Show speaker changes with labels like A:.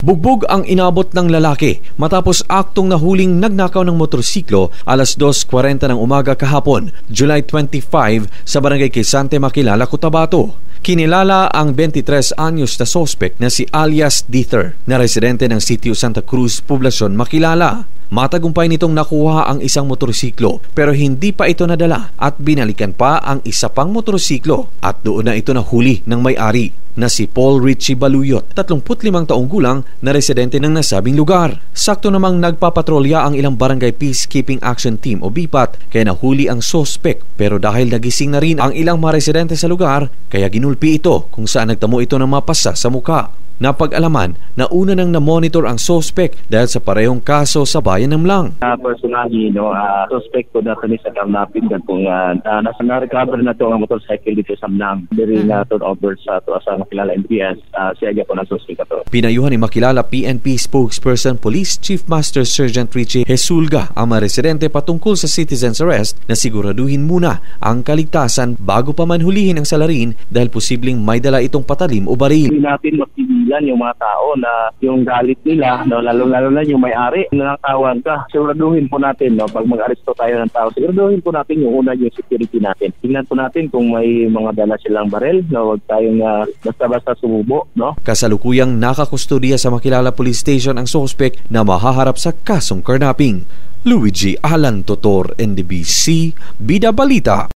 A: Bugbog ang inabot ng lalaki matapos aktong nahuling nagnakaw ng motorsiklo alas 2:40 ng umaga kahapon, July 25 sa barangay Quezante, Makilala, Cotabato. Kinilala ang 23 anyos na sospek na si alias Dither na residente ng Sitio Santa Cruz, Poblacion, Makilala. Matagumpay nitong nakuha ang isang motorsiklo pero hindi pa ito nadala at binalikan pa ang isa pang motorsiklo at doon na ito nahuli ng may-ari na si Paul Richie Baluyot, 35 taong gulang na residente ng nasabing lugar. Sakto namang nagpapatrolya ang ilang Barangay Peacekeeping Action Team o BIPAT kaya nahuli ang sospek pero dahil nagising na rin ang ilang mga residente sa lugar kaya ginulpi ito kung saan nagtamo ito ng mapasa sa muka. Napag-alaman na una nang na-monitor ang sospek dahil sa parehong kaso sa bayan ng Mlang.
B: Personally, suspect ko na kami sa karnapin kung na-recover na ito ang motorcycle dito sa Mlang. Dari na turnover sa Makilala MPS, siya po na suspect ito.
A: Pinayuhan ni Makilala PNP spokesperson Police Chief Master Sergeant Richie Hesulga ang mga residente patungkol sa citizen's arrest na siguraduhin muna ang kaligtasan bago pa man hulihin ang salarin dahil posibleng may dala itong patalim o baril.
B: Hindi natin magtigilan yung mga tao na yung galit nila, lalo na yung may-ari, nanakawan ka. Siguraduhin po natin, pag mag-aresto tayo ng tao, siguraduhin po natin yung una yung security natin. Tingnan po natin kung may mga dala silang baril, huwag tayong basta-basta sumubo.
A: Kasalukuyang nakakustodiya sa Makilala Police Station ang sospek na mahaharap sa kasong karnaping. Luigi Alan Totor, NDBC, Bida Balita.